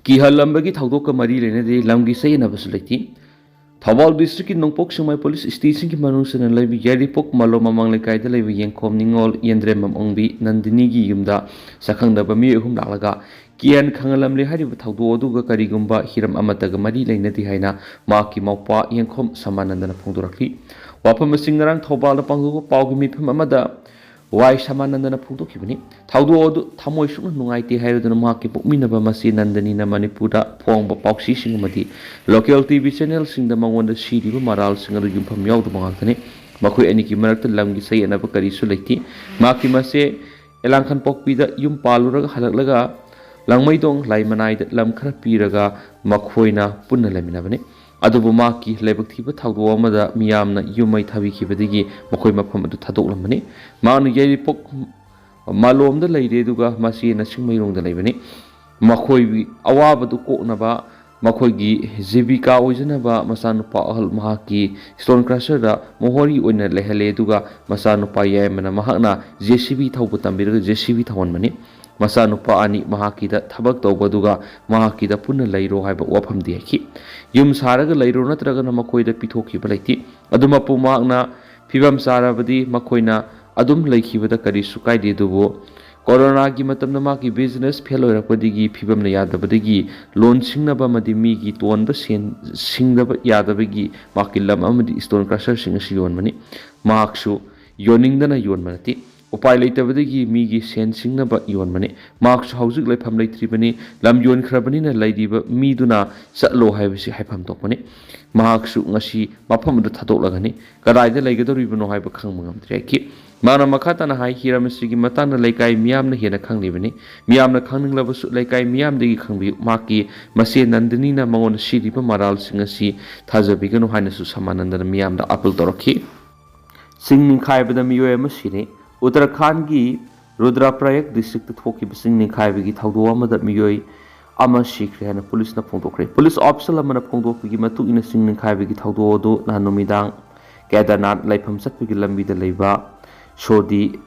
Kihallamba Thoudok mari leinade lamgi sayenabas leiti Thawal district ki nongpok sumai police station ki manungsan laibi yaripok malo mamang lekai da laibi yengkom ningol yendre mamongbi nandini gi yumda sakhangda ba mi hum lalaga kian khangalamle hariba thawdo aduga karigumba hiram amataga mari leinadi haina ma ki maupa yengkom samanandana phongdorakli wapam singnarang thobal pangdu pawgi mifam amada Wai Samanandana Phudokibani, Thoudok Tamoi Sung Nungaiti Haydana Maki Pukminaba Masi Nandani Manipura, Pong Boxi Singmadi, local TV channels in the Mawanda City, Maral Singer Yumpam Yaud Mangani, Maku Eniki Marta Lamgi say and Abakari Suleti, Maki Mase, Elankan Pokpida, Yumpalura Halalaga, Langmaidong, Laimanai, Lamkara Piraga, Makoina, Punalaminabani. Adubu maki lebak thiba thawdo amada miyamna yumai thabi khibadigi makoi mafam adu thadoklamani maanu yaripok malomda leire duga masi na singmairong da leibani makoi awabadu koknaba makoi gi jibika oijanaba masanupa ahal mahaki stone crusher da mohori oina lehale duga masanupa yamana mahakna JCB thawbu tambiraga JCB thawonmani Masanupa ani mahakida thabak tawbaduga mahakida punna leiro haiba wafam diaki yum saraga leiro natraga na makoida pithoki balaiti aduma pumakna phibam sarabadi makoina adum leikibada kari sukai de dubo corona gi matamna ma ki business fail oirakpadigi phibam na yadabadigi loan singnaba madi mi gi tonba sen singdaba yadabagi makilam amadi stone crusher sing siyon mani maksu yoningdana yon manati Upai leitabadagi migi sen singnaba yon mane marks hauzik leifam leitribani lam yon khrabani na leidiba miduna satlo haibasi haifam tokmani marksu ngasi mafam du thadolagani kadaida leigadoribano haiba khangmangam treki mana makata na hai hiramsigi matana leikai miyamna hena khanglibani miyamna khanglinglabasu leikai miyamdegi khangbi maki mase nandini na mangon siriba maral singasi thajabigano hainasu samanandana miyamda apil torokhi Ching Ningkhairakpa Miyoi ama Sire Uttarakhand ki Rudraprayag district thoki Ching Ningkhairakpa Thoudok amada Miyoi ama Sikre hana police na phongdokre police officer amana phongdokpagi matuk ina Ching Ningkhairakpa Thoudok adu na numidang Kedarnath laifam satpagi lambi da leiba Sodi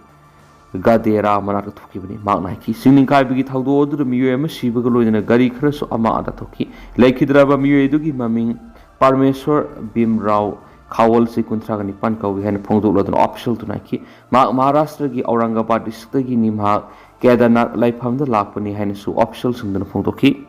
Gadera manata thoki bani magna ki Ching Ningkhairakpa Thoudok adu Miyoi ama sibaga loidana gari kharasu ama ada thoki laikhidraba Miyoi dugi maming Parmeshwar Bimrao Kawal se kuntragani pan kawi hen phongdok ladon official tunaki Maharashtra gi Aurangabad district gi nimha Kedarnath laifam da lakpani hen su official sungdana phongdoki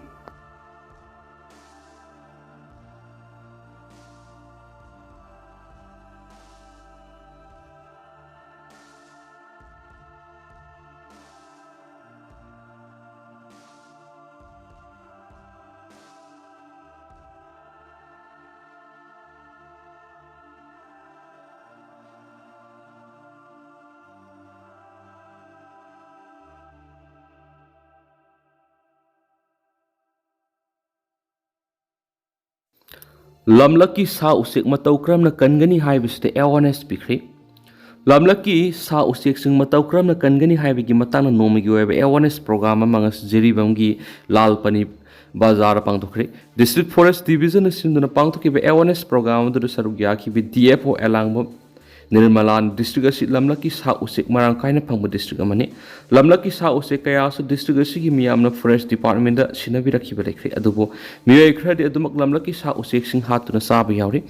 Lamlaki sa usik matawkram na kangani haibiste awareness pikri Lamlaki sa usik sing matawkram na kangani haibigi matang na nomigi weba awareness program mangas jeribamgi lalpani bazar pangtokre district forest division sinduna pangtoki be awareness program du sarugya ki bi DFO elangba Nirmalan district asi Lamlaki sa usik marangkai na pangba district amani Lamlaki sa usik kaya so district asi gi miyamna forest department da sinabira ki balekri adubo Miyoi khradi adumak Lamlaki sa usik sing hatuna sabu yauri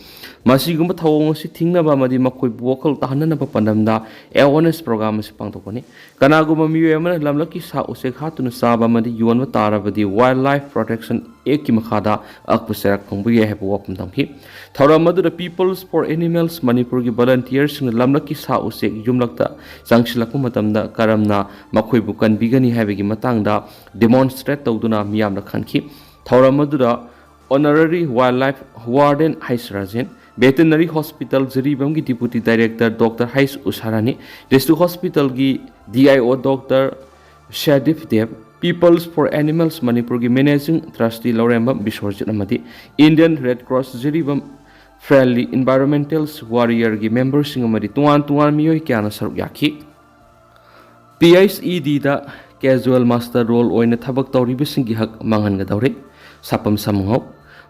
masigumba thawong si thingna ba madi makoi vocal tahanna ba pandamda awareness program si pangtokoni kanaguma Miyoi amana Lamlaki sa usik hatuna saba madi yuanwa tarabadi wildlife protection eki makhada akpuserak pangbu ye hebu wapum tamki thawramadu the peoples for animals Manipur gi volunteers sing Lamlaki sa usik yumlakta sangsilakpa matamda karamna makoi bukan bigani habigi matangda demonstrate tawduna miyamna khanki thawramadu honorary wildlife warden Haisrajen veterinary hospital Jeribam gi deputy director Dr. Hais Usharani district hospital gi DIO Dr. Shadif Dev Peoples for Animals Manipur gi managing trustee Laurembam Bisorjit amadi Indian Red Cross Jeribam friendly environmental warrior gi members sing amadi tuan Miyoi kyana saruk yaki PHED da casual master role oina thabak tawriba sing gi hak mangan ga dawre sapam samngau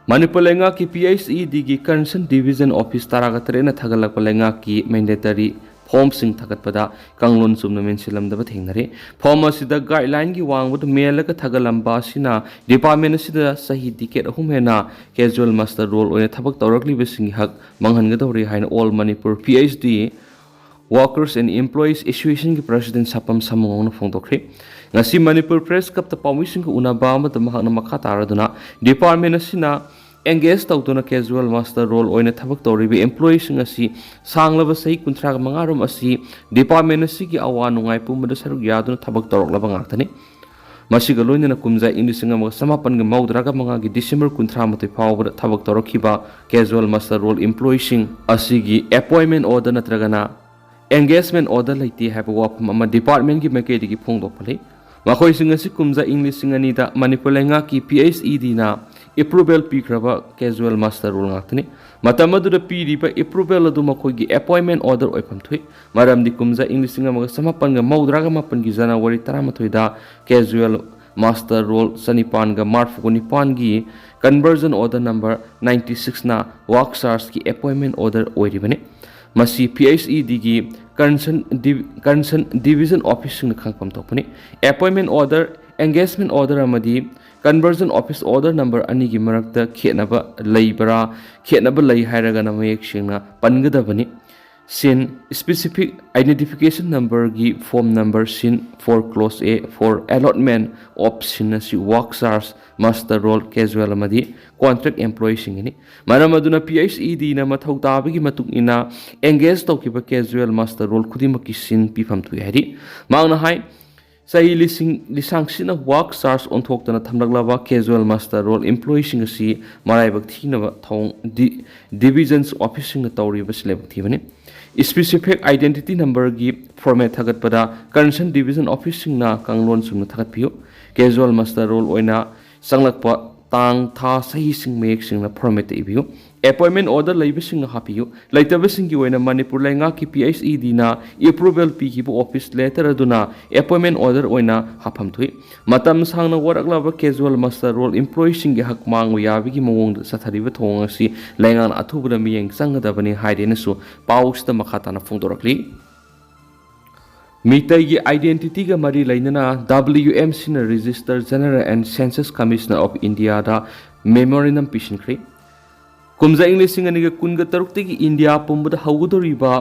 Manipur lenga ki PHED gi concern division office taraga trena thagalak lenga ki mandatory form sing thakatpada kanglon sumna mensilamdaba thengnare form asida guideline gi wangbud melaga thagalamba sina department asida sahi ticket humena casual master role oina thabak tawrakli besing hak manghanga dawri haina all Manipur PHED Workers and Employees Association ki President Sapam Samongna phongdokre ngasi Manipur Press Cup ta pawising ko unaba amata mahakna makha taraduna department asina engage tawduna casual master role oina thabak tawribi employees ngasi sanglaba sahi kunthra mangarom asi department asigi awa nungai pumada saruk yaduna thabak tawroklaba ngaktani masiga loinana kumja indising amaga samapan ga maudraga manga gi December kunthra matoi phawbada thabak tawrokhiba casual master role employees asigi appointment order natragana engagement order laiti have wapam ama department ki mekedi ki phongdokpale makhoi singa si kumja English singani da Manipur lenga ki PHED na approval pikraba casual master role ngakni matamadu da piriba approval adu makhoi gi appointment order oipam thui maram di kumja English singa maga samapan ga maudraga mapan gi January 13 da casual master role sanipan ga March 9 gi conversion order number 96 na worksars ki appointment order oiribane masi PHED gi concern division office ng khangpam tokpani appointment order engagement order amadi conversion office order number ani gi marakta khenaba lei hairaga na mayek singna pangadabani sin specific identification number gi form number sin for clause A for allotment option si worksars master role casual amadi contract employee singini maram aduna PHED na mathau tabagi matuk ina engage tawkiba casual master role khudimaki sin pifam tu yari mangna hai sahi lisang sina worksars onthoktana thamlaglaba casual master role employee singasi maraibak thinaba thong divisions office sing tawriba silebak thibani specific identity number gi format thagat pada concern division office sing na kanglon sumna thagat piyo casual master role oina sanglakpa tang tha sahi sing mek sing na format ibiyo appointment order leiba sing hapiyo leitaba sing gi oina Manipur lenga ki PHED na approval pi ki office letter aduna appointment order oina hapam thui matam sangna waraklaba casual master role employee sing gi hak mangu yabi gi mawong sathariba thong asi lengan athubra miyeng sangadabani haidena su pausta makhatana phongdorakli Meitei gi identity ga mari lainana WMC na Register General and Census Commissioner of India da memorandum pishinkri kumza English singani ga kunga tarukte gi India pumbada hawudoriba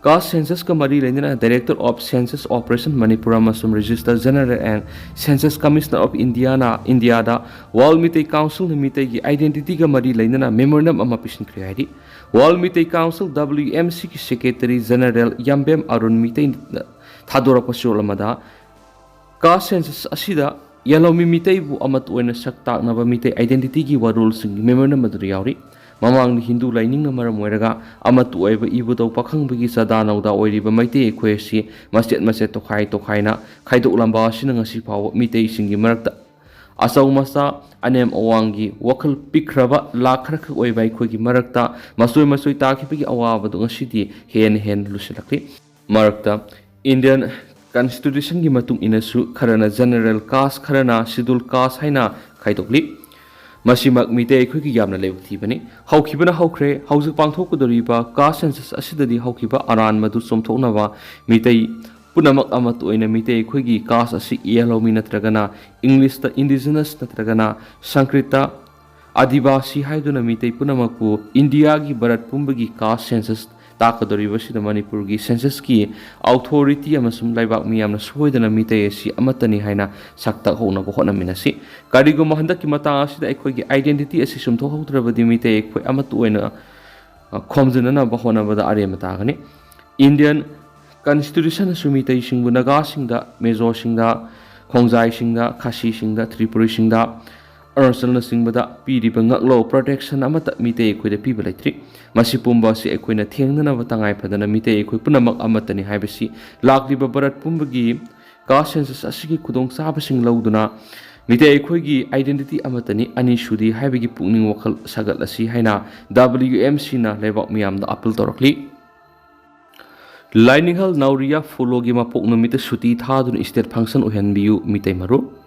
caste census ka mari lainana Director of Census Operation Manipur amasum Register General and Census Commissioner of India da World Meitei Council na Meitei gi identity ga mari lainana memorandum ama pishinkri haidi World Meitei Council WMC ki Secretary General Yambem Arun Meitei thadorapa solamada caste census asida yalomi Meitei bu amat oina saktak naba Meitei identity gi warul sing memorandum adu yauri mamang Hindu laining na maram oiraga amat oiba ibu daw pakhang bagi sadanaw da oiriba Meitei equesi masjid tokhai na khaidok lamba sina ngasi paw Meitei singi marakta asaw masa anem awangi wakal pikraba lakrak oibai khogi marakta masoi takipagi awabadu ngasidi hen lusilakli marakta Indian Constitution gi matung inasu kharana general caste kharana schedule caste haina khaidokli masimak Meitei khogi yamna lewthi bani haukibana haukre haujuk pangthokudoriba caste census asidadi haukiba aran madu somthoknaba Meitei punamak amat oina Meitei khogi caste asi yalomi natragana English ta indigenous natragana Sankrita Adivasi haiduna Meitei punamaku India gi barat pumbagi caste census takadoriba sida Manipur gi census ki authority amasum laibak miyamna soidana Meitei asi amatani haina sakta hona ko hona minasi karigo mahanda ki mata asida ekhoi gi identity asi sumtho hautrabadi Meitei ekhoi amat oina khomjana na bahona bada are mata gani Indian Constitution asu Meitei singbu naga singda mejo singda khongjai singda khasi singda tripuri singda Arsenal singbada piriba ngaklo protection amata Meitei ekhoi da piba laitri masi pumba si ekhoi na thengnana batangai phadana Meitei ekhoi punamak amatani haibasi lakliba barat pumbagi caste census asigi khudong sabasing lauduna Meitei ekhoi gi identity amatani ani sudi haibagi pungning wakal sagal asi haina WMC na lebak miyamda appeal torakli Lainihal Naoriya Phullo gi mapok numita suti thadun state function ohenbiu Meitei maru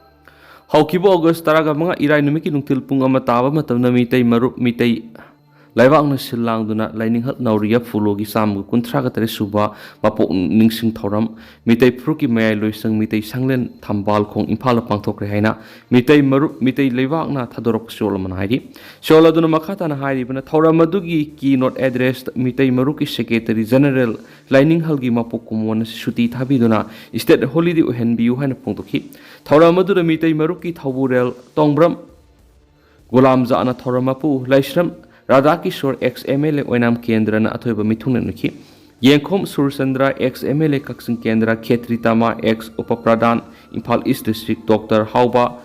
Haukibo August taraga mga irai numiki nungtil pung ama taba matam na Meitei maru Meitei Laibakna Silangduna Laininghal Naoriya Phullo gi Sam Kuntraga Tere Suba Mapok Ningsing Thoram Meitei Pruki Mayai Loisang Meitei Sanglen Thambal Kong Impala Pangthokre Haina Meitei Marup Meitei Laibakna Thoudok Solaman Haidi Sholaduna Makatana Haidi Bana Thoramadugi keynote address Meitei Maruki Secretary General Laininghal gi Mapokumon Shuti Thabiduna State Holiday Uhenbiu Hana Pongtoki Thoramadura Meitei Maruki Thauburel Tongbram Gulamza Ana Thoramapu Laishram Radhakishore ex-MLA Oinam Kendra na Athoiba Mithungna Nuki Yenkhom Sursandra ex-MLA Kaksin Kendra Khetritama ex-Upapradhan Imphal East District Dr. Hauba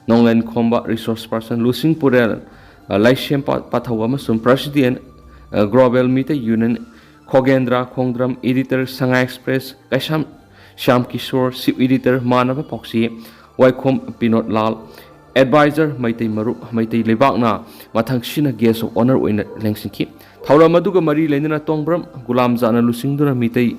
Nonglen Khomba Resource Person Lusing Purel Laishem Pathawa Masum President Global Meitei Union Khogendra Khongdram Editor Sangha Express Kaisham Sham Kishore Sip Editor Manava Poxi Waikhom Pinot Lal Advisor Meitei Maru Meitei Lebakna Mathang Shina Guest of Honor Win Lengsinki Thoramaduga Mari Lenina Tongbram Gulamzana Lusingduna Meitei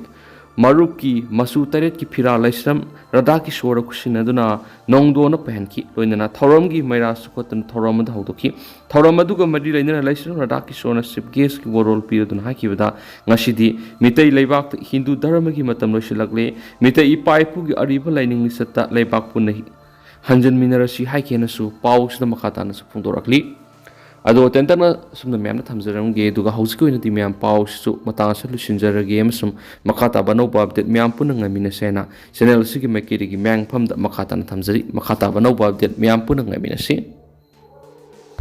Maruki Masu Taret ki Pira Laisram Radaki Shora Kushinaduna Nongdona Penki Loinana Thoramgi Maira Sukotan Thoramad Haudoki Thoramaduga Mari Lenina Laisram Radaki Shona Sip Guest ki Worol Piradun Hakivada Ngashidi Meitei Lebak Hindu Dharmagi Matam Loshilakle Meitei Ipaipu gi Ariba Lining Lisata Lebak Punahi Hanjan Minarasi Haikenasu, Paus the Makatanas of Pundorakli. Ado Tentana, some the Mamma Tamzaram gay to the house going to the Miam Paus to Matasa Lucinjara games, some Makata Banobab that Miam Punanga Minasena, Senel Siki Makiri Mang Pum that Makatan Tamzari, Makata Banobab that Miam Punanga Minasi.